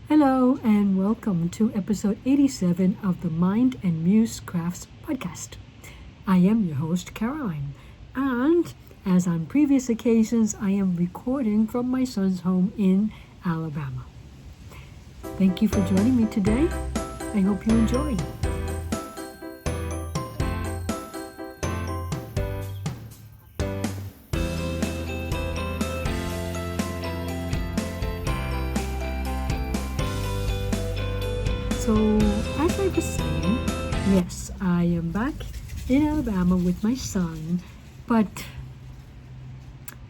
Hello and welcome to episode 87 of the Mind and Muse Crafts podcast. I am your host, Caroline, and as on previous occasions, I am recording from my son's home in Alabama. Thank you for joining me today. I hope you enjoy. So, as I was saying, yes, I am back in Alabama with my son, but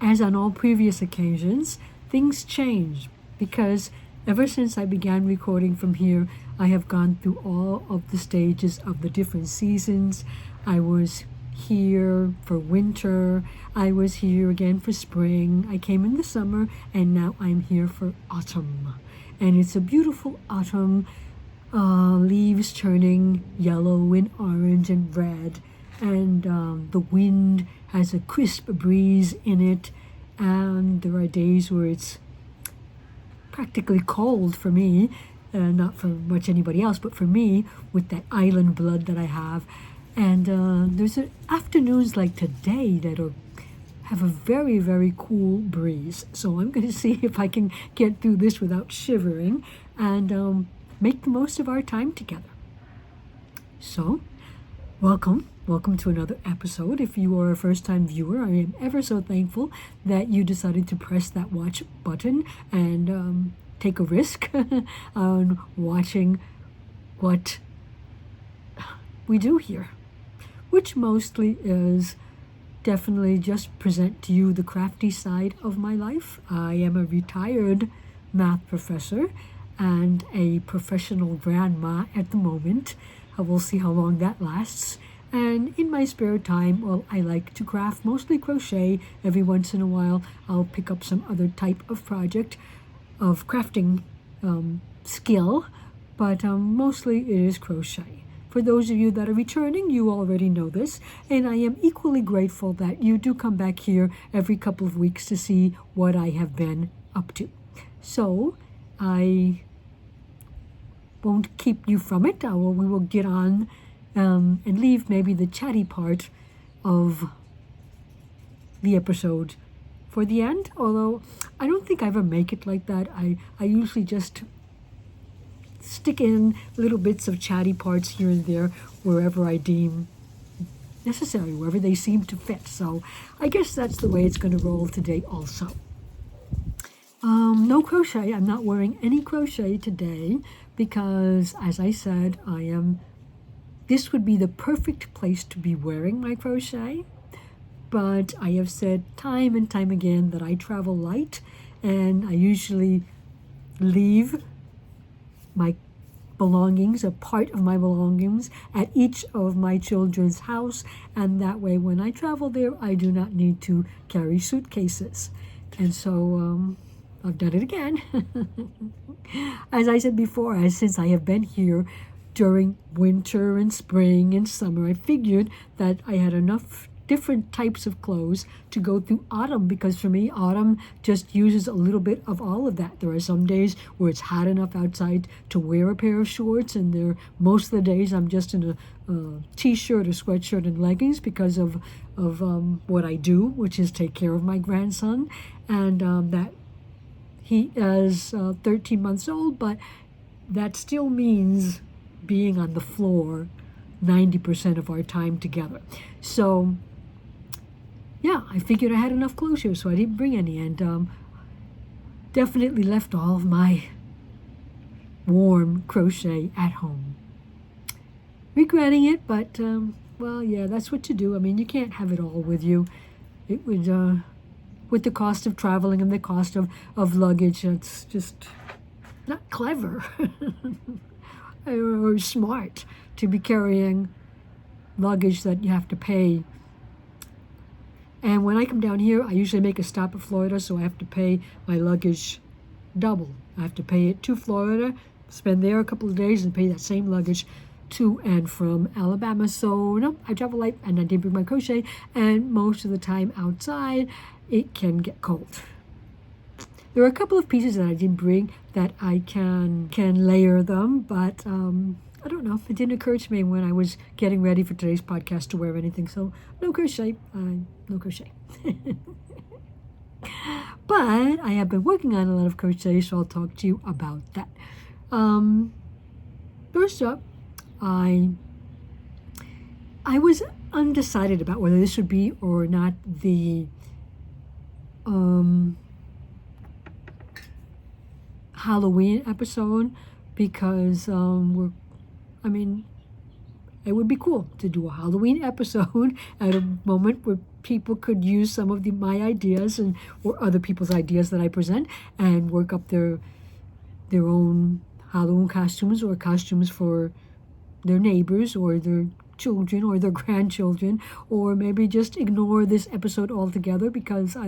as on all previous occasions, things change because ever since I began recording from here, I have gone through all of the stages of the different seasons. I was here for winter, I was here again for spring, I came in the summer, and now I'm here for autumn. And it's a beautiful autumn. Leaves turning yellow and orange and red, and the wind has a crisp breeze in it, and there are days where it's practically cold for me, not for much anybody else, but for me, with that island blood that I have. And there's afternoons like today that have a very, very cool breeze. So I'm going to see if I can get through this without shivering, and make the most of our time together. So, welcome to another episode. If you are a first-time viewer, I am ever so thankful that you decided to press that watch button and take a risk on watching what we do here, which mostly is definitely just present to you the crafty side of my life. I am a retired math professor and a professional grandma at the moment. We'll see how long that lasts. And in my spare time, well, I like to craft, mostly crochet. Every once in a while, I'll pick up some other type of project of crafting skill, but mostly it is crochet. For those of you that are returning, you already know this, and I am equally grateful that you do come back here every couple of weeks to see what I have been up to. So, I won't keep you from it. We will get on and leave maybe the chatty part of the episode for the end, although I don't think I ever make it like that. I usually just stick in little bits of chatty parts here and there wherever I deem necessary, wherever they seem to fit. So I guess that's the way it's going to roll today also. No crochet. I'm not wearing any crochet today because, as I said, this would be the perfect place to be wearing my crochet. But I have said time and time again that I travel light, and I usually leave my belongings, a part of my belongings, at each of my children's house, and that way when I travel there, I do not need to carry suitcases. And so I've done it again. As I said before, since I have been here during winter and spring and summer, I figured that I had enough different types of clothes to go through autumn, because for me, autumn just uses a little bit of all of that. There are some days where it's hot enough outside to wear a pair of shorts, and most of the days I'm just in a t-shirt or sweatshirt and leggings because of what I do, which is take care of my grandson, and that he is 13 months old, but that still means being on the floor 90% of our time together. So, yeah, I figured I had enough clothes here, so I didn't bring any, and definitely left all of my warm crochet at home. Regretting it, but, well, yeah, that's what you do. I mean, you can't have it all with you. It would, with the cost of traveling and the cost of luggage, it's just not clever or smart to be carrying luggage that you have to pay. And when I come down here, I usually make a stop at Florida, so I have to pay my luggage double. I have to pay it to Florida, spend there a couple of days, and pay that same luggage to and from Alabama. So no, I travel light, and I did bring my crochet, and most of the time outside it can get cold. There are a couple of pieces that I didn't bring that I can layer them, but I don't know. It didn't occur to me when I was getting ready for today's podcast to wear anything. So no crochet. No crochet. But I have been working on a lot of crochet, so I'll talk to you about that. First up, I was undecided about whether this would be or not the Halloween episode, because it would be cool to do a Halloween episode at a moment where people could use some of my ideas or other people's ideas that I present and work up their own Halloween costumes or costumes for their neighbors or their children or their grandchildren, or maybe just ignore this episode altogether because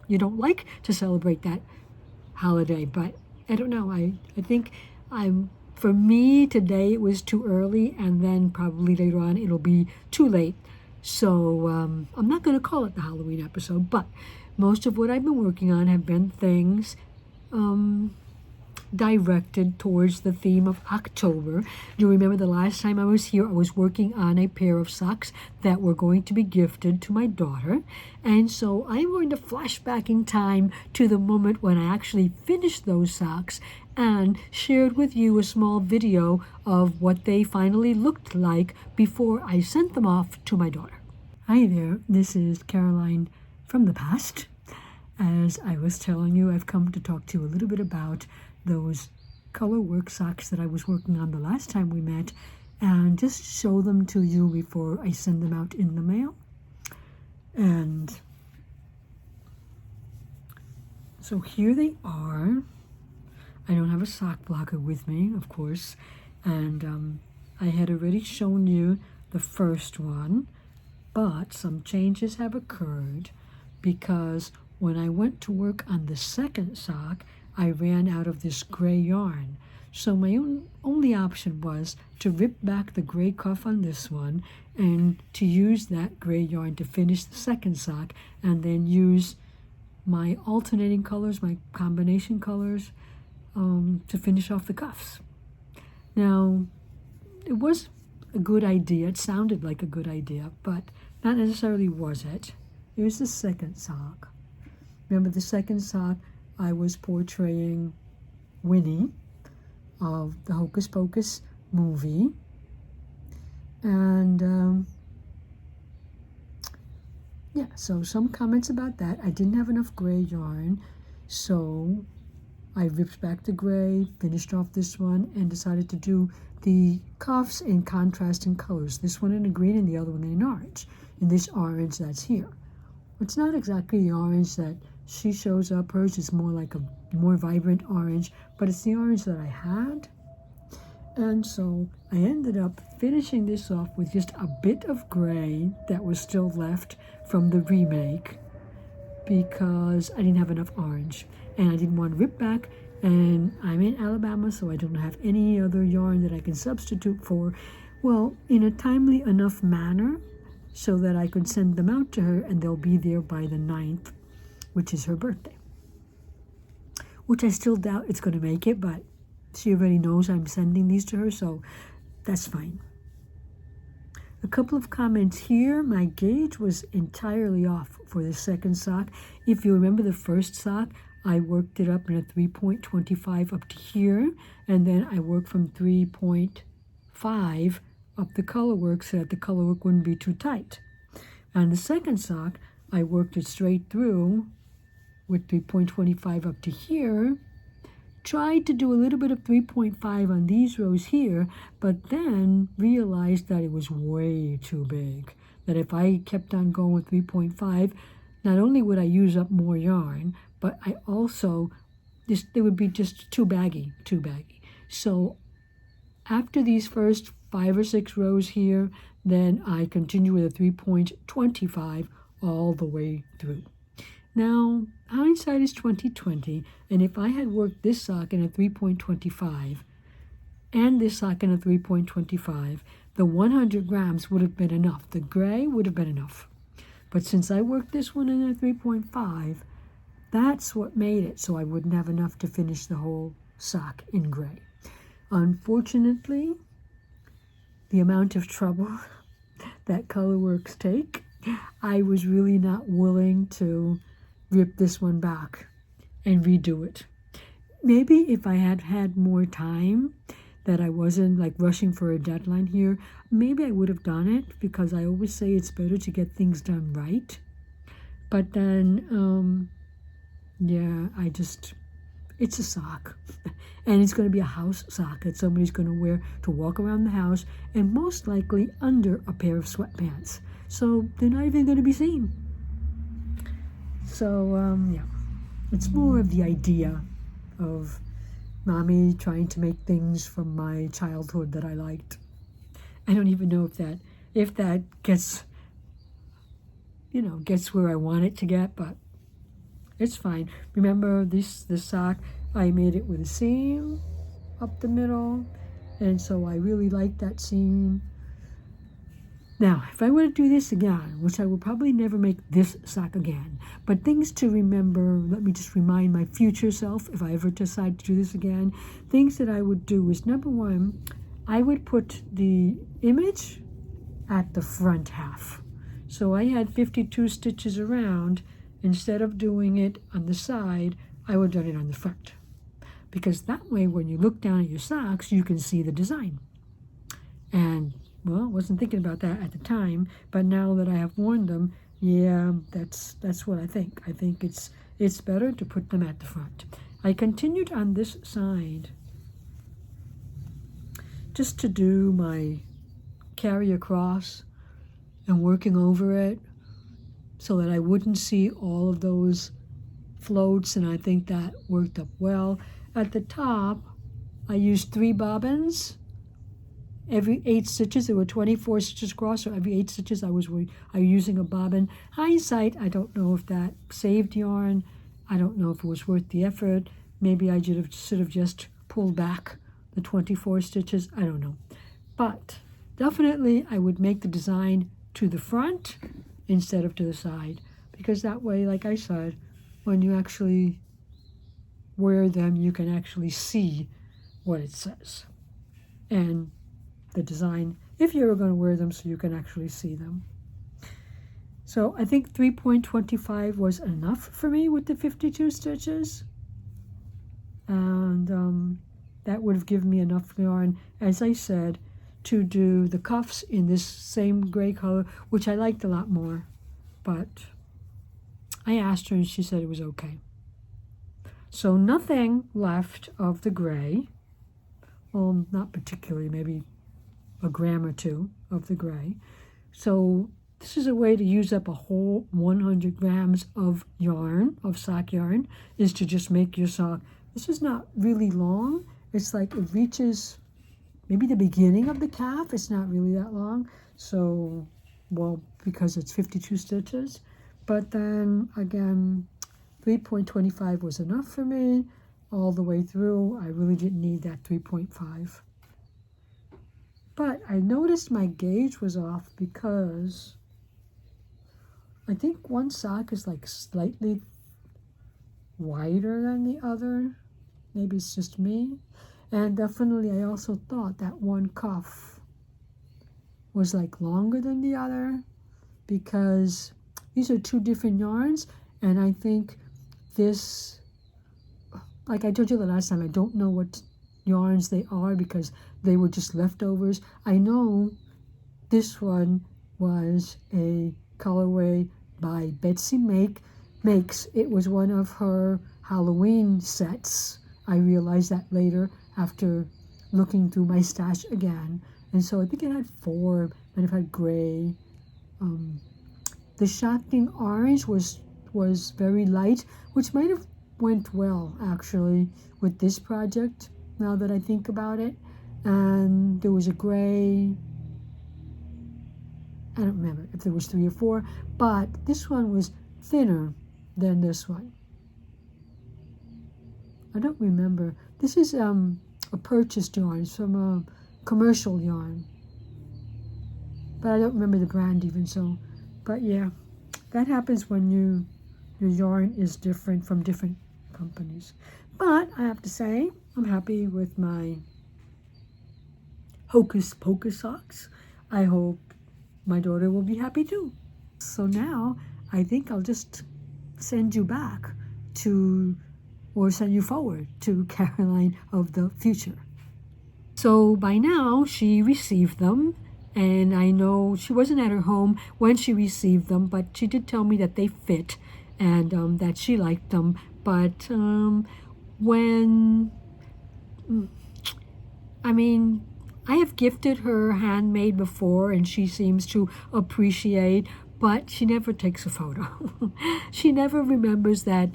you don't like to celebrate that holiday. But I don't know. I think for me today it was too early, and then probably later on it'll be too late. So I'm not going to call it the Halloween episode, but most of what I've been working on have been things directed towards the theme of October. You remember the last time I was here, I was working on a pair of socks that were going to be gifted to my daughter. And so I'm going to flash back in time to the moment when I actually finished those socks and shared with you a small video of what they finally looked like before I sent them off to my daughter. Hi there, this is Caroline from the past. As I was telling you, I've come to talk to you a little bit about those color work socks that I was working on the last time we met, and just show them to you before I send them out in the mail. And so here they are. I don't have a sock blocker with me, of course, and I had already shown you the first one, but some changes have occurred because when I went to work on the second sock, I ran out of this gray yarn. So my only option was to rip back the gray cuff on this one and to use that gray yarn to finish the second sock, and then use my alternating colors, my combination colors, to finish off the cuffs. Now, it was a good idea. It sounded like a good idea, but not necessarily was it. Here's the second sock. Remember the second sock, I was portraying Winnie of the Hocus Pocus movie. And so some comments about that. I didn't have enough gray yarn, so I ripped back the gray, finished off this one, and decided to do the cuffs in contrasting colors. This one in a green and the other one in an orange. And this orange that's here. It's not exactly the orange that she shows up. Hers is more like a more vibrant orange, but it's the orange that I had. And so I ended up finishing this off with just a bit of gray that was still left from the remake because I didn't have enough orange. And I didn't want to rip back, and I'm in Alabama, so I don't have any other yarn that I can substitute for, well, in a timely enough manner so that I could send them out to her and they'll be there by the 9th, which is her birthday. Which I still doubt it's going to make it, but she already knows I'm sending these to her, so that's fine. A couple of comments here. My gauge was entirely off for the second sock. If you remember the first sock, I worked it up in a 3.25 up to here, and then I worked from 3.5 up the colorwork so that the colorwork wouldn't be too tight. And the second sock, I worked it straight through with 3.25 up to here. Tried to do a little bit of 3.5 on these rows here, but then realized that it was way too big. That if I kept on going with 3.5, not only would I use up more yarn, but I also, it would be just too baggy. So after these first 5 or 6 rows here, then I continue with a 3.25 all the way through. Now, hindsight is 20/20, and if I had worked this sock in a 3.25 and this sock in a 3.25, the 100 grams would have been enough. The gray would have been enough. But since I worked this one in a 3.5, That's what made it so I wouldn't have enough to finish the whole sock in gray. Unfortunately, the amount of trouble that colorworks take, I was really not willing to rip this one back and redo it. Maybe if I had had more time, that I wasn't like rushing for a deadline here, maybe I would have done it, because I always say it's better to get things done right. But then, yeah, it's a sock. And it's going to be a house sock that somebody's going to wear to walk around the house, and most likely under a pair of sweatpants. So they're not even going to be seen. So, yeah, it's more of the idea of Mommy trying to make things from my childhood that I liked. I don't even know if that gets, gets where I want it to get, but it's fine. Remember this sock, I made it with a seam up the middle, and so I really like that seam. Now, if I were to do this again, which I will probably never make this sock again, but things to remember, let me just remind my future self, if I ever decide to do this again, things that I would do is, number one, I would put the image at the front half. So I had 52 stitches around. Instead of doing it on the side, I would have done it on the front. Because that way, when you look down at your socks, you can see the design. And well, I wasn't thinking about that at the time, but now that I have worn them, yeah, that's what I think. I think it's better to put them at the front. I continued on this side just to do my carry across and working over it so that I wouldn't see all of those floats, and I think that worked up well. At the top, I used 3 bobbins. Every 8 stitches, there were 24 stitches across, so every 8 stitches I was using a bobbin. Hindsight, I don't know if that saved yarn. I don't know if it was worth the effort. Maybe I should have just pulled back the 24 stitches. I don't know. But definitely I would make the design to the front instead of to the side, because that way, like I said, when you actually wear them, you can actually see what it says. And the design, if you're going to wear them, so you can actually see them. So I think 3.25 was enough for me with the 52 stitches. And that would have given me enough yarn, as I said, to do the cuffs in this same gray color, which I liked a lot more. But I asked her and she said it was okay. So nothing left of the gray. Well, not particularly, maybe a gram or 2 of the gray. So this is a way to use up a whole 100 grams of yarn, of sock yarn, is to just make your sock. This is not really long. It's like it reaches maybe the beginning of the calf. It's not really that long. So, well, because it's 52 stitches. But then again, 3.25 was enough for me all the way through. I really didn't need that 3.5. But I noticed my gauge was off because I think one sock is like slightly wider than the other. Maybe it's just me. And definitely I also thought that one cuff was like longer than the other, because these are 2 different yarns. And I think this, like I told you the last time, I don't know what yarns they are because they were just leftovers. I know this one was a colorway by Betsy Makes. It was one of her Halloween sets. I realized that later after looking through my stash again. And so I think it had 4, and it had gray. The shocking orange was very light, which might have went well actually with this project now that I think about it. And there was a gray, I don't remember if there was 3 or 4, but this one was thinner than this one. I don't remember. This is a purchased yarn. It's from a commercial yarn, but I don't remember the brand even so. But yeah, that happens when you the yarn is different from different companies. But I have to say, I'm happy with my Hocus Pocus socks. I hope my daughter will be happy too. So now I think I'll just send you back to, or send you forward to Caroline of the future. So by now she received them, and I know she wasn't at her home when she received them, but she did tell me that they fit and that she liked them. But I have gifted her handmade before, and she seems to appreciate, but she never takes a photo. She never remembers that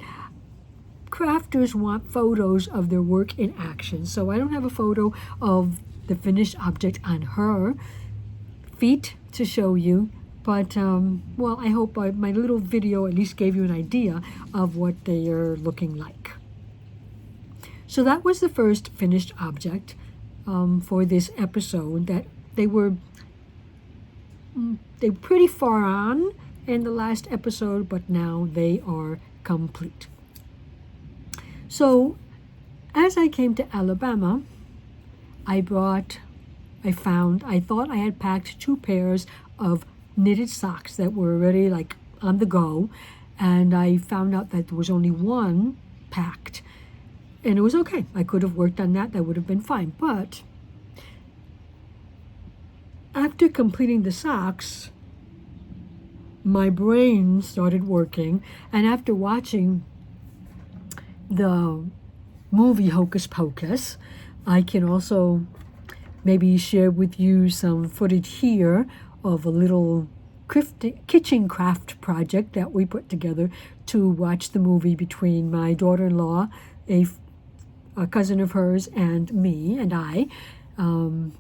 crafters want photos of their work in action. So I don't have a photo of the finished object on her feet to show you, but well, I hope my little video at least gave you an idea of what they are looking like. So that was the first finished object for this episode. That they were pretty far on in the last episode, but now they are complete. So as I came to Alabama, I thought I had packed 2 pairs of knitted socks that were already like on the go, and I found out that there was only 1 packed, and it was okay. I could have worked on that would have been fine. But after completing the socks, my brain started working, and after watching the movie Hocus Pocus, I can also maybe share with you some footage here of a little kitchen craft project that we put together to watch the movie between my daughter-in-law, a cousin of hers, and me and I.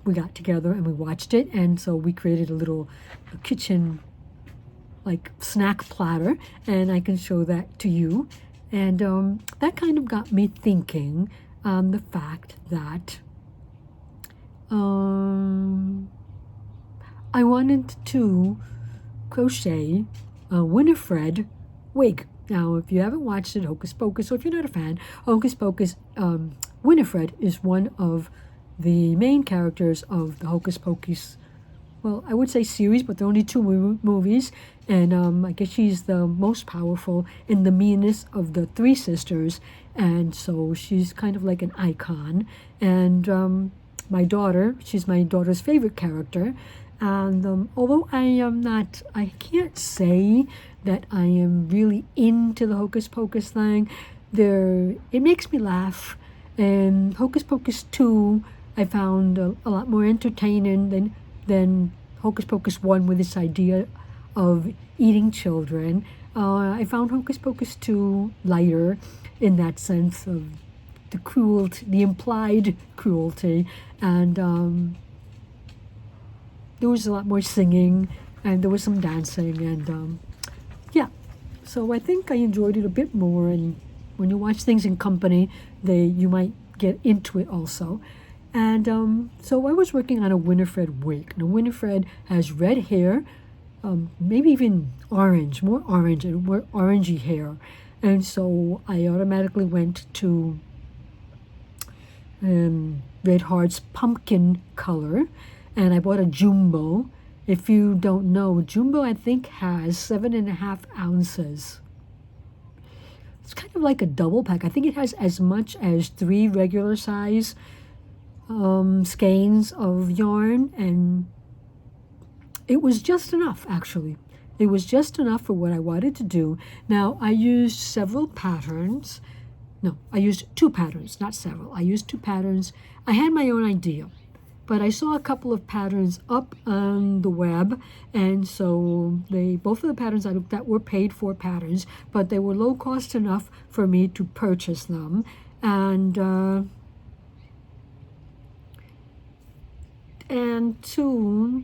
We got together and we watched it, and so we created a little kitchen like snack platter, and I can show that to you. And that kind of got me thinking on the fact that I wanted to crochet a Winifred wig. Now, if you haven't watched it, Hocus Pocus, or if you're not a fan, Hocus Pocus, Winifred is one of the main characters of the Hocus Pocus, well, I would say series, but there are only 2 movies, and I guess she's the most powerful in the meanest of the 3 sisters, and so she's kind of like an icon. And my daughter, she's my daughter's favorite character, and although I can't say that I am really into the Hocus Pocus thing, it makes me laugh, and Hocus Pocus 2 I found a lot more entertaining than Hocus Pocus 1 with this idea of eating children. I found Hocus Pocus 2 lighter in that sense of the cruelty, the implied cruelty, and there was a lot more singing, and there was some dancing, and yeah. So I think I enjoyed it a bit more, and when you watch things in company, you might get into it also. And so I was working on a Winifred wig. Now, Winifred has red hair, maybe even orange, more orange, and more orangey hair. And so I automatically went to Red Heart's pumpkin color, and I bought a jumbo. If you don't know, jumbo I think has 7.5 ounces. It's kind of like a double pack. I think it has as much as 3 regular size skeins of yarn, and it was just enough. Actually, it was just enough for what I wanted to do. Now, I used several patterns. No, I used 2 patterns, not several. I used 2 patterns. I had my own idea, but I saw a couple of patterns up on the web, and so both of the patterns I looked at were paid for patterns, but they were low cost enough for me to purchase them, and to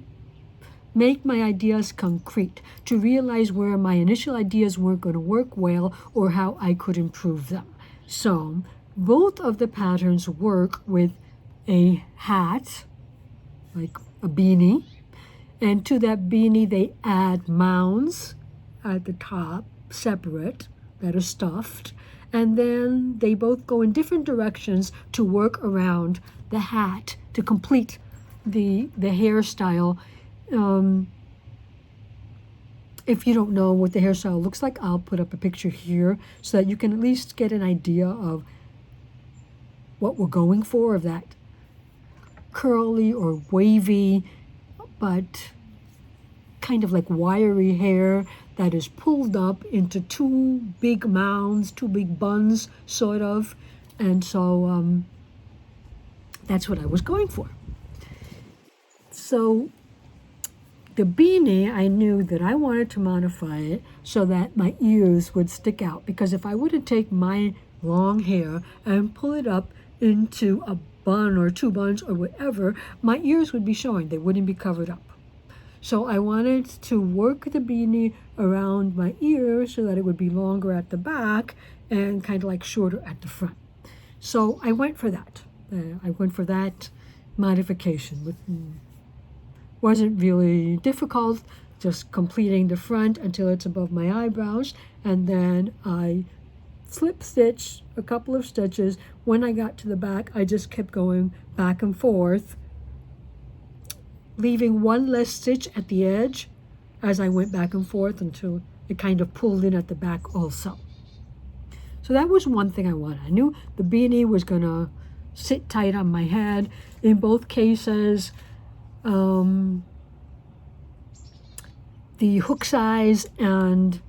make my ideas concrete, to realize where my initial ideas weren't going to work well or how I could improve them. So both of the patterns work with a hat, like a beanie, and to that beanie they add mounds at the top, separate, that are stuffed, and then they both go in different directions to work around the hat to complete the hairstyle. If you don't know what the hairstyle looks like, I'll put up a picture here so that you can at least get an idea of what we're going for, of that curly or wavy, but kind of like wiry hair that is pulled up into two big mounds, two big buns, sort of. And so that's what I was going for. So the beanie, I knew that I wanted to modify it so that my ears would stick out, because if I were to take my long hair and pull it up into a bun or two buns or whatever, my ears would be showing. They wouldn't be covered up. So I wanted to work the beanie around my ears so that it would be longer at the back and kind of like shorter at the front. So I went for that. I went for that modification. Wasn't really difficult, just completing the front until it's above my eyebrows, and then I slip stitched a couple of stitches. When I got to the back, I just kept going back and forth, leaving one less stitch at the edge as I went back and forth until it kind of pulled in at the back also. So that was one thing I wanted. I knew the beanie was gonna sit tight on my head. In both cases, the hook size and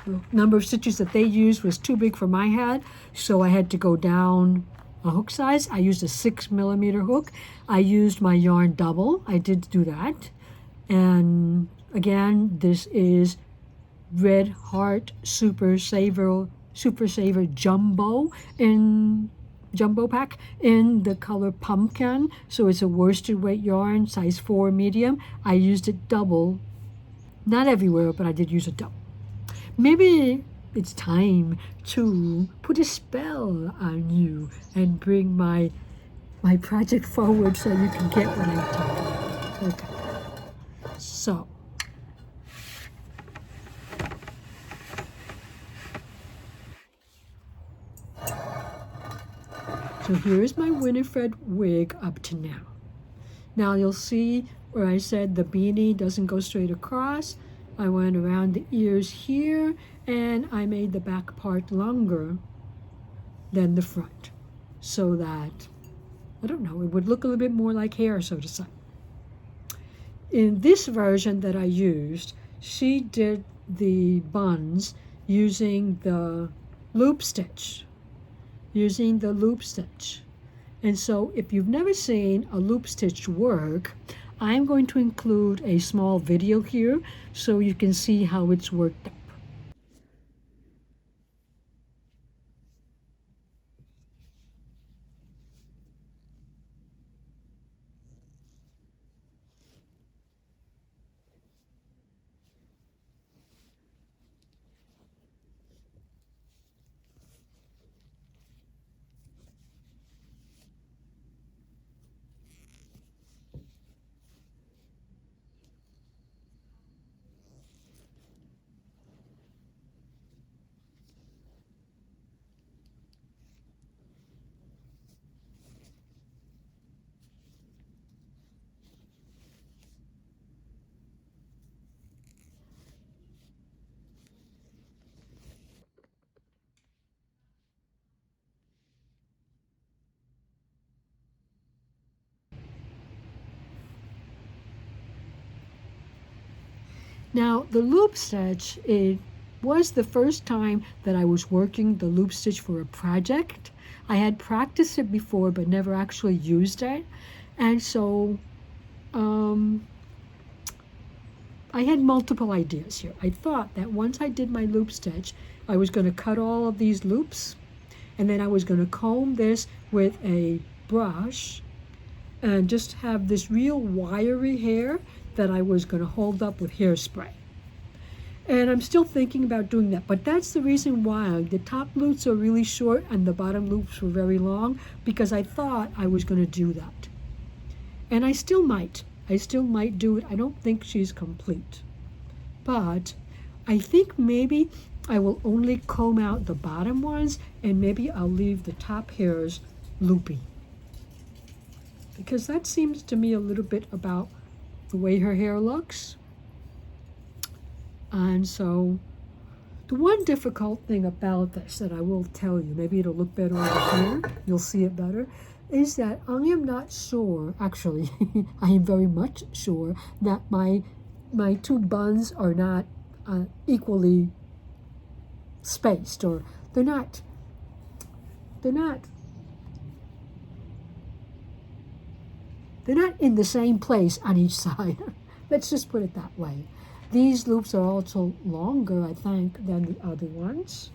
the number of stitches that they used was too big for my head, so I had to go down a hook size. I used a 6mm hook. I used my yarn double. I did do that. And again, this is Red Heart Super Saver Jumbo pack in the color pumpkin. So it's a worsted weight yarn, size 4 medium. I used it double, not everywhere, but I did use it double. Maybe it's time to put a spell on you and bring my project forward so you can get what I'm talking about. Okay. So here's my Winifred wig up to now. Now you'll see where I said the beanie doesn't go straight across. I went around the ears here, and I made the back part longer than the front, so that, I don't know, it would look a little bit more like hair, so to say. In this version that I used, she did the buns using the loop stitch. And so if you've never seen a loop stitch work, I'm going to include a small video here so you can see how it's worked up. Now the loop stitch, it was the first time that I was working the loop stitch for a project. I had practiced it before but never actually used it, and so I had multiple ideas here. I thought that once I did my loop stitch, I was going to cut all of these loops, and then I was going to comb this with a brush and just have this real wiry hair that I was going to hold up with hairspray. And I'm still thinking about doing that, but that's the reason why the top loops are really short and the bottom loops were very long, because I thought I was going to do that. And I still might do it. I don't think she's complete, but I think maybe I will only comb out the bottom ones, and maybe I'll leave the top hairs loopy, because that seems to me a little bit about the way her hair looks. And so the one difficult thing about this that I will tell you, maybe it'll look better over here, you'll see it better, is that I am not sure, actually, I am very much sure that my two buns are not equally spaced, or they're not in the same place on each side. Let's just put it that way. These loops are also longer, I think, than the other ones.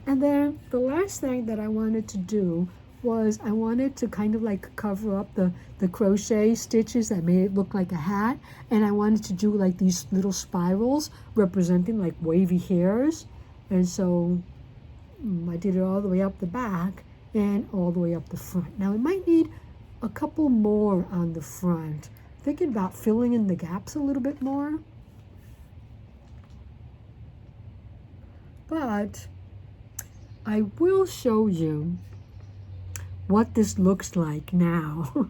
And then the last thing that I wanted to do was I wanted to kind of like cover up the crochet stitches that made it look like a hat. And I wanted to do like these little spirals representing like wavy hairs. And so I did it all the way up the back and all the way up the front. Now I might need a couple more on the front. Thinking about filling in the gaps a little bit more. But I will show you what this looks like now.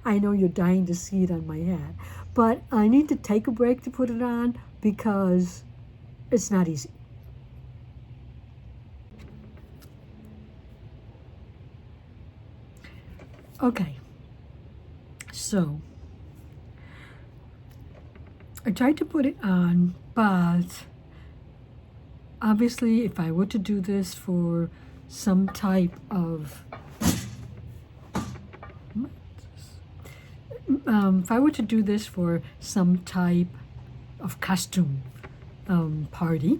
I know you're dying to see it on my head, but I need to take a break to put it on because it's not easy. Okay, so I tried to put it on, but obviously if I were to do this for some type of costume party,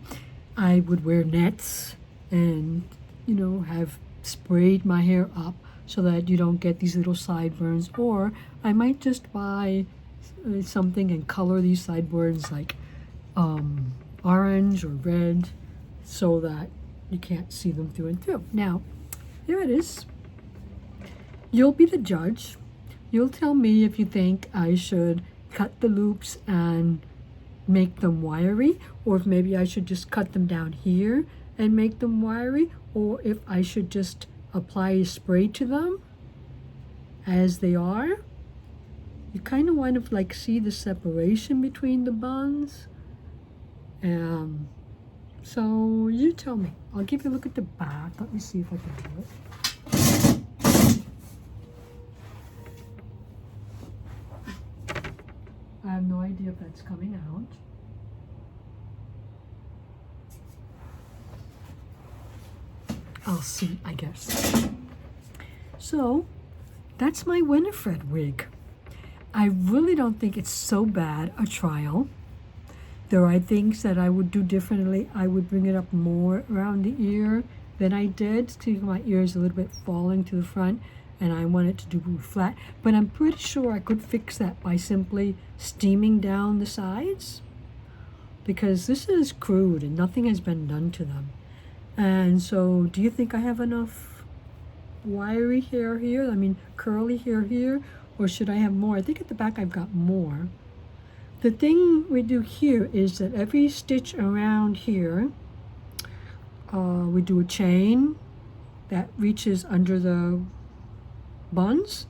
I would wear nets and, you know, have sprayed my hair up so that you don't get these little sideburns, or I might just buy something and color these sideburns like orange or red so that you can't see them through and through. Now, here it is. You'll be the judge. You'll tell me if you think I should cut the loops and make them wiry, or if maybe I should just cut them down here and make them wiry, or if I should just apply a spray to them as they are. You kind of want to like see the separation between the buns. So you tell me. I'll give you a look at the back. Let me see if I can do it. I have no idea if that's coming out. I'll see, I guess. So that's my Winifred wig. I really don't think it's so bad a trial. There are things that I would do differently. I would bring it up more around the ear than I did. See, my ear is a little bit falling to the front and I want it to do flat. But I'm pretty sure I could fix that by simply steaming down the sides, because this is crude and nothing has been done to them. And so do you think I have enough wiry hair here? I mean, curly hair here? Or should I have more? I think at the back I've got more. The thing we do here is that every stitch around here, we do a chain that reaches under the buns,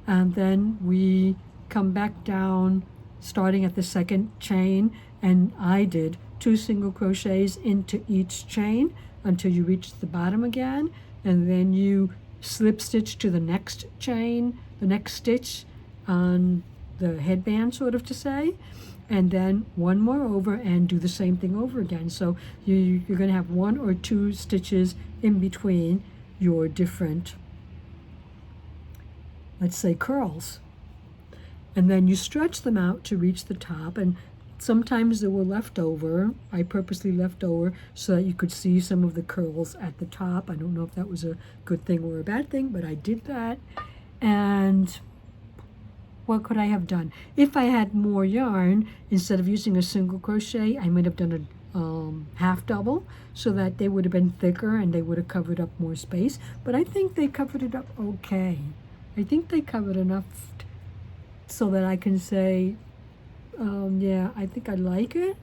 and then we come back down starting at the second chain, and I did 2 single crochets into each chain until you reach the bottom again, and then you slip stitch to the next chain, the next stitch on the headband, sort of to say, and then one more over and do the same thing over again. So you're going to have 1 or 2 stitches in between your different, let's say, curls. And then you stretch them out to reach the top, and sometimes they were left over. I purposely left over so that you could see some of the curls at the top. I don't know if that was a good thing or a bad thing, but I did that. And what could I have done? If I had more yarn, instead of using a single crochet, I might have done a half double so that they would have been thicker and they would have covered up more space. But I think they covered it up okay. I think they covered enough so that I can say Yeah, I think I like it.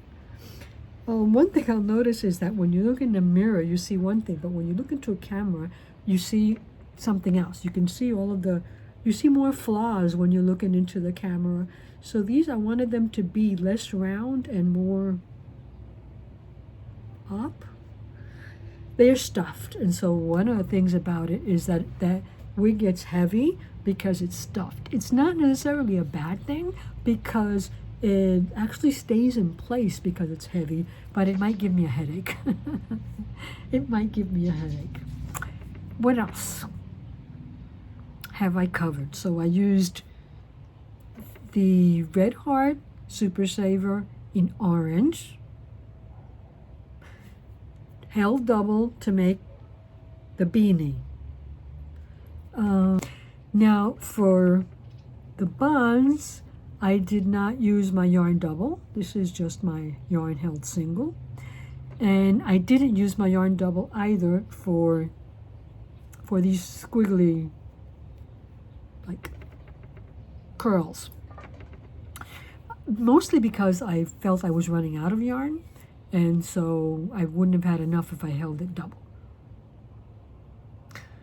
One thing I'll notice is that when you look in the mirror, you see one thing, but when you look into a camera, you see something else. You can see you see more flaws when you're looking into the camera. So these, I wanted them to be less round and more up. They're stuffed, and so one of the things about it is that wig gets heavy because it's stuffed. It's not necessarily a bad thing because it actually stays in place because it's heavy, but it might give me a headache. It might give me a headache. What else have I covered? So I used the Red Heart Super Saver in orange, held double to make the beanie. Now for the buns, I did not use my yarn double. This is just my yarn held single. And I didn't use my yarn double either for these squiggly like curls. Mostly because I felt I was running out of yarn, and so I wouldn't have had enough if I held it double.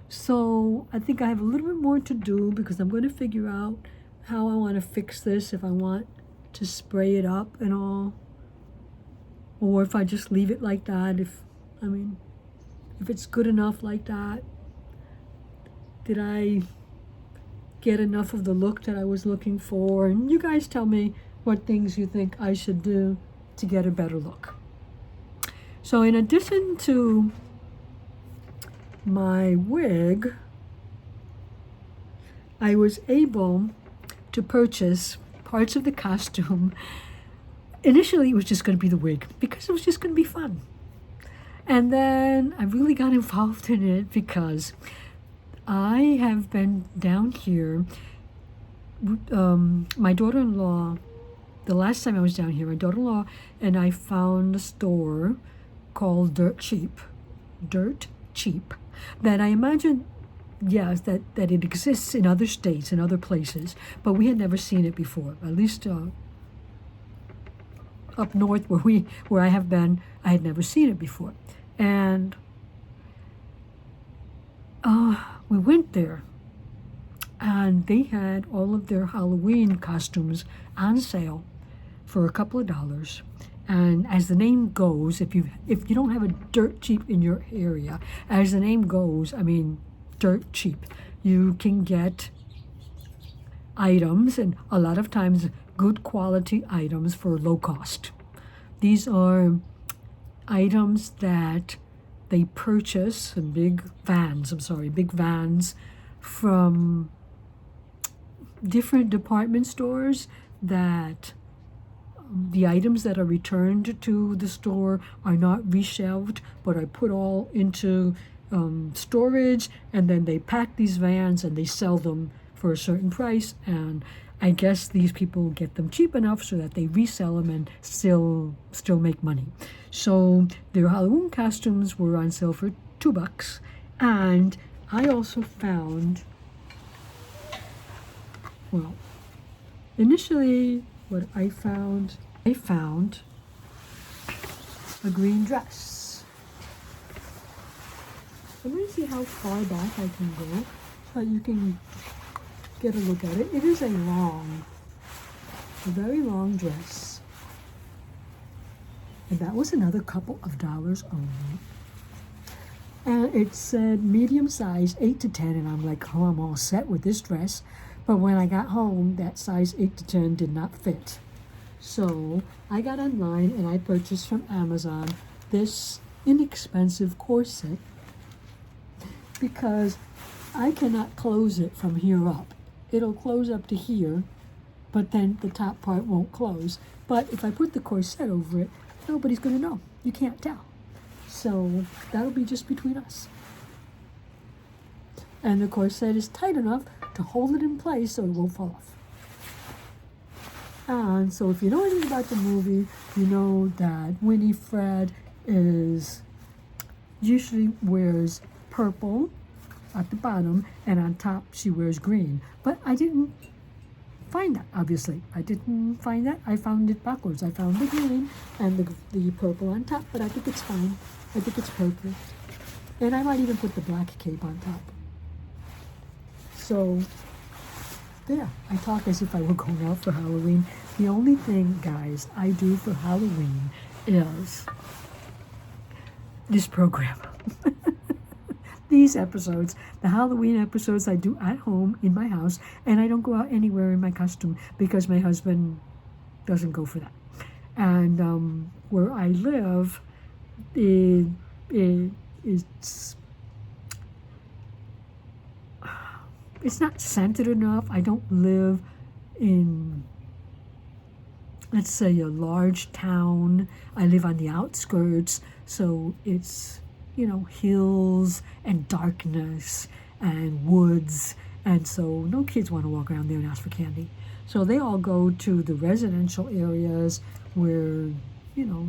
So I think I have a little bit more to do because I'm going to figure out how I want to fix this, if I want to spray it up and all, or if I just leave it like that, if it's good enough like that. Did I get enough of the look that I was looking for? And you guys tell me what things you think I should do to get a better look. So in addition to my wig, I was able to purchase parts of the costume. Initially, it was just going to be the wig because it was just going to be fun. And then I really got involved in it because I have been down here. My daughter-in-law, the last time I was down here, my daughter-in-law and I found a store called Dirt Cheap, that I imagine, yes, that it exists in other states and other places, but we had never seen it before. At least up north where I have been, I had never seen it before. And we went there, and they had all of their Halloween costumes on sale for a couple of dollars. And as the name goes, if you don't have a Dirt Cheap in your area, as the name goes, I mean, dirt cheap. You can get items, and a lot of times good quality items for low cost. These are items that they purchase in big vans from different department stores, that the items that are returned to the store are not reshelved, but are put all into storage, and then they pack these vans and they sell them for a certain price. And I guess these people get them cheap enough so that they resell them and still make money. So their Halloween costumes were on sale for $2. And I also found, well, initially what I found a green dress. I'm going to see how far back I can go so you can get a look at it. It is a very long dress. And that was another couple of dollars only. And it said medium size 8 to 10, and I'm like, oh, I'm all set with this dress. But when I got home, that size 8 to 10 did not fit. So I got online and I purchased from Amazon this inexpensive corset because I cannot close it from here up. It'll close up to here, but then the top part won't close. But if I put the corset over it, nobody's going to know. You can't tell. So that'll be just between us. And the corset is tight enough to hold it in place so it won't fall off. And so if you know anything about the movie, you know that Winifred usually wears purple at the bottom, and on top she wears green. But I didn't find that, obviously. I didn't find that. I found it backwards. I found the green and the purple on top, but I think it's fine. I think it's perfect. And I might even put the black cape on top. So, there. I talk as if I were going out for Halloween. The only thing, guys, I do for Halloween is this program. These episodes, the Halloween episodes, I do at home in my house, and I don't go out anywhere in my costume because my husband doesn't go for that. And where I live, it's not centered enough. I don't live in, let's say, a large town. I live on the outskirts, so it's, you know, hills and darkness and woods, and so no kids want to walk around there and ask for candy. So they all go to the residential areas where, you know,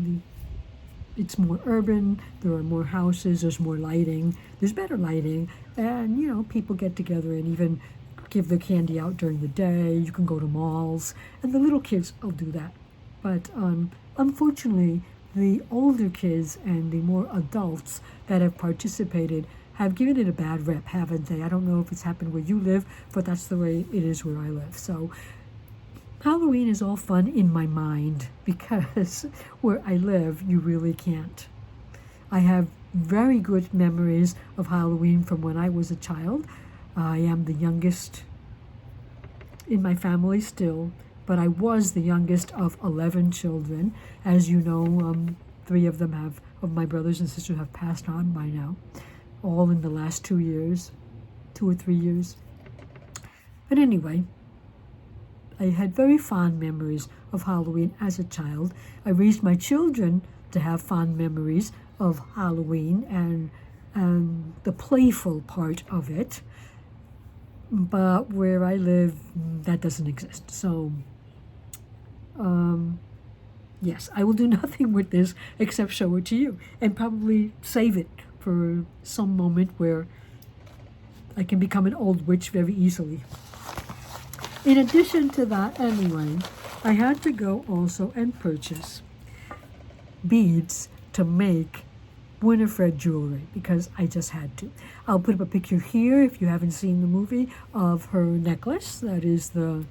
it's more urban, there are more houses, there's more lighting, there's better lighting, and, you know, people get together and even give their candy out during the day. You can go to malls, and the little kids will do that. But unfortunately, the older kids and the more adults that have participated have given it a bad rep, haven't they? I don't know if it's happened where you live, but that's the way it is where I live. So Halloween is all fun in my mind because where I live, you really can't. I have very good memories of Halloween from when I was a child. I am the youngest in my family still, but I was the youngest of 11 children. As you know, 3 of them of my brothers and sisters have passed on by now, all in the last 2 years, 2 or 3 years. But anyway, I had very fond memories of Halloween as a child. I raised my children to have fond memories of Halloween and the playful part of it. But where I live, that doesn't exist. So, yes, I will do nothing with this except show it to you and probably save it for some moment where I can become an old witch very easily. In addition to that, anyway, I had to go also and purchase beads to make Winifred jewelry because I just had to. I'll put up a picture here if you haven't seen the movie of her necklace. That is the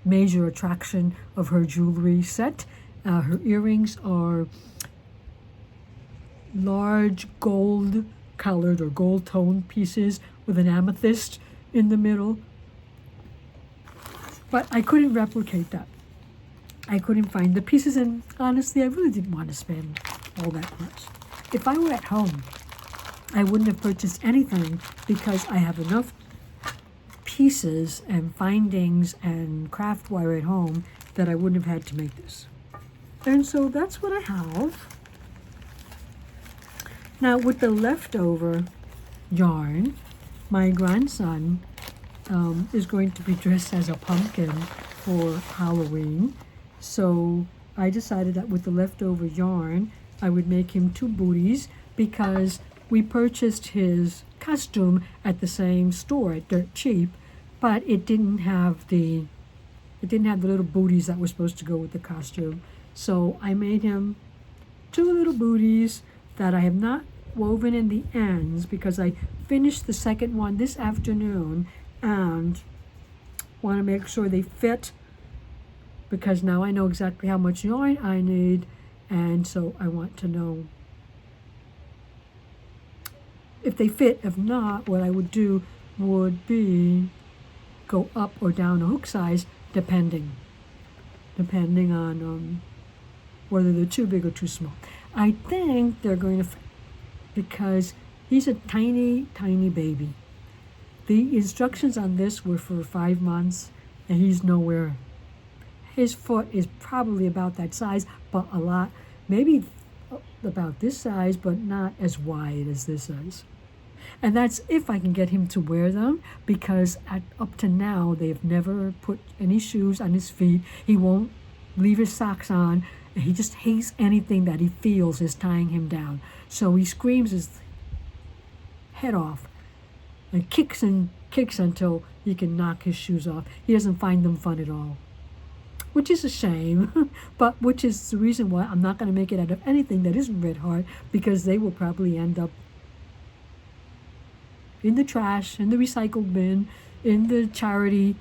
major attraction of her jewelry set. Her earrings are large gold colored or gold toned pieces with an amethyst in the middle. But I couldn't replicate that. I couldn't find the pieces, and honestly, I really didn't want to spend all that much. If I were at home, I wouldn't have purchased anything because I have enough pieces and findings and craft wire at home that I wouldn't have had to make this. And so that's what I have. Now with the leftover yarn, my grandson is going to be dressed as a pumpkin for Halloween. So I decided that with the leftover yarn, I would make him 2 booties because we purchased his costume at the same store at Dirt Cheap, but it didn't have the little booties that were supposed to go with the costume. So I made him 2 little booties that I have not woven in the ends because I finished the second one this afternoon and want to make sure they fit because now I know exactly how much yarn I need, and so I want to know if they fit. If not, what I would do would be go up or down a hook size depending on whether they're too big or too small. I think they're going to fit because he's a tiny, tiny baby. The instructions on this were for 5 months, and he's nowhere. His foot is probably about that size, but a lot, maybe about this size, but not as wide as this size. And that's if I can get him to wear them, because up to now, they've never put any shoes on his feet. He won't leave his socks on. He just hates anything that he feels is tying him down. So he screams his head off and kicks until he can knock his shoes off. He doesn't find them fun at all, which is a shame, but which is the reason why I'm not going to make it out of anything that isn't red heart, because they will probably end up in the trash, in the recycled bin, in the charity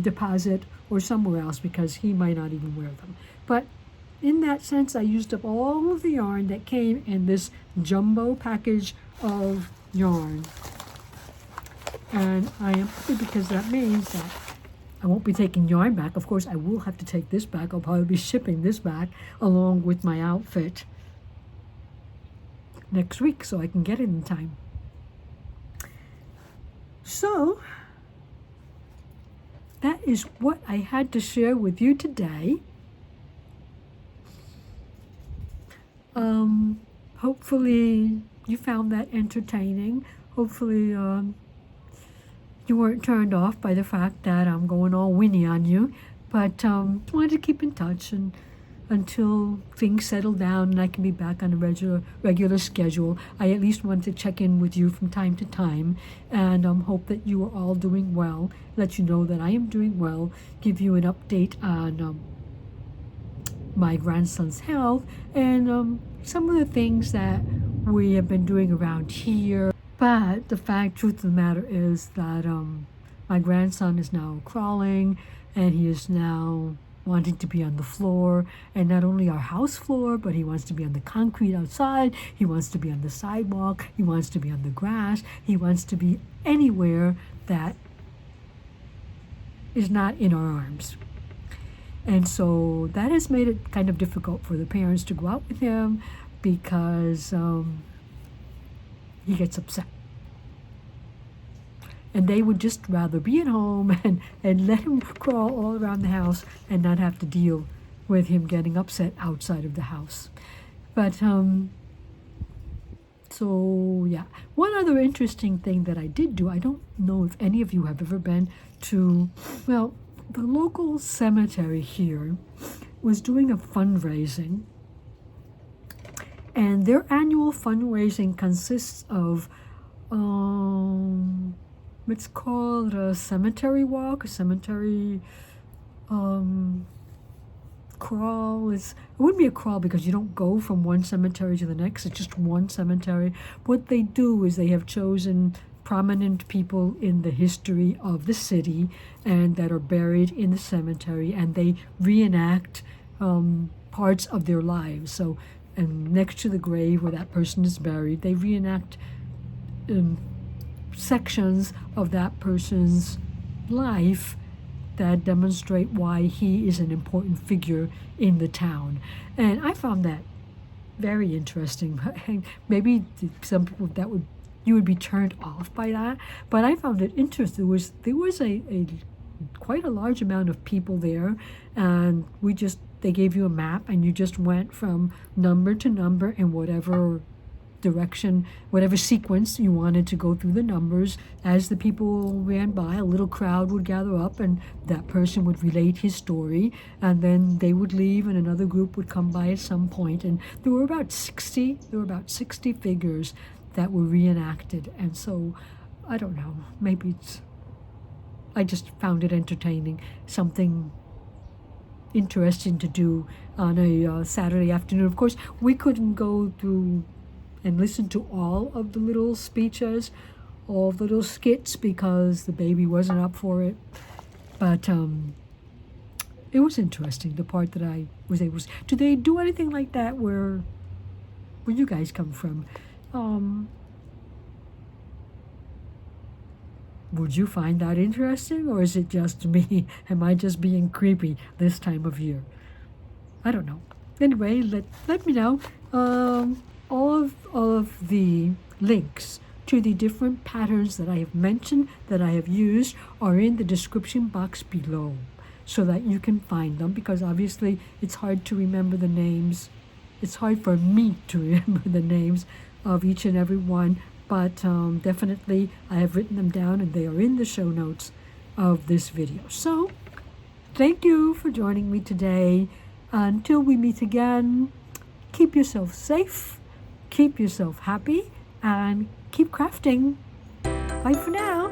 deposit, or somewhere else, because he might not even wear them. But in that sense, I used up all of the yarn that came in this jumbo package of yarn. And I am happy, because that means that I won't be taking yarn back. Of course, I will have to take this back. I'll probably be shipping this back along with my outfit next week so I can get it in time. So that is what I had to share with you today. Hopefully you found that entertaining. Hopefully you weren't turned off by the fact that I'm going all Winnie on you. But wanted to keep in touch and until things settle down and I can be back on a regular schedule. I at least want to check in with you from time to time, and hope that you are all doing well. Let you know that I am doing well. Give you an update on my grandson's health and some of the things that we have been doing around here. But the truth of the matter is that my grandson is now crawling, and he is now wanting to be on the floor, and not only our house floor, but he wants to be on the concrete outside, he wants to be on the sidewalk, he wants to be on the grass, he wants to be anywhere that is not in our arms. And so that has made it kind of difficult for the parents to go out with him, because he gets upset. And they would just rather be at home and let him crawl all around the house and not have to deal with him getting upset outside of the house. But, so yeah. One other interesting thing that I did do, I don't know if any of you have ever been to, well, the local cemetery here was doing a fundraising. And their annual fundraising consists of, it's called a cemetery walk, a cemetery crawl. It wouldn't be a crawl because you don't go from one cemetery to the next. It's just one cemetery. What they do is they have chosen prominent people in the history of the city and that are buried in the cemetery, and they reenact parts of their lives. So, and next to the grave where that person is buried, they reenact sections of that person's life that demonstrate why he is an important figure in the town. And I found that very interesting. Maybe some people you would be turned off by that, but I found it interesting. There was a quite a large amount of people there, and they gave you a map and you just went from number to number in whatever direction, whatever sequence you wanted to go through the numbers. As the people ran by, a little crowd would gather up and that person would relate his story, and then they would leave and another group would come by at some point, and there were about 60 figures that were reenacted. And so I don't know, maybe I just found it entertaining, something interesting to do on a Saturday afternoon. Of course, we couldn't go through and listen to all of the little speeches, all of the little skits, because the baby wasn't up for it. But it was interesting, the part that I was able to. Do they do anything like that where you guys come from? Would you find that interesting, or is it just me? Am I just being creepy this time of year? I don't know. Anyway, let me know. All of the links to the different patterns that I have mentioned, that I have used, are in the description box below, so that you can find them, because obviously it's hard to remember the names. It's hard for me to remember the names of each and every one, but definitely I have written them down and they are in the show notes of this video. So thank you for joining me today. Until we meet again, keep yourself safe, keep yourself happy, and keep crafting. Bye for now.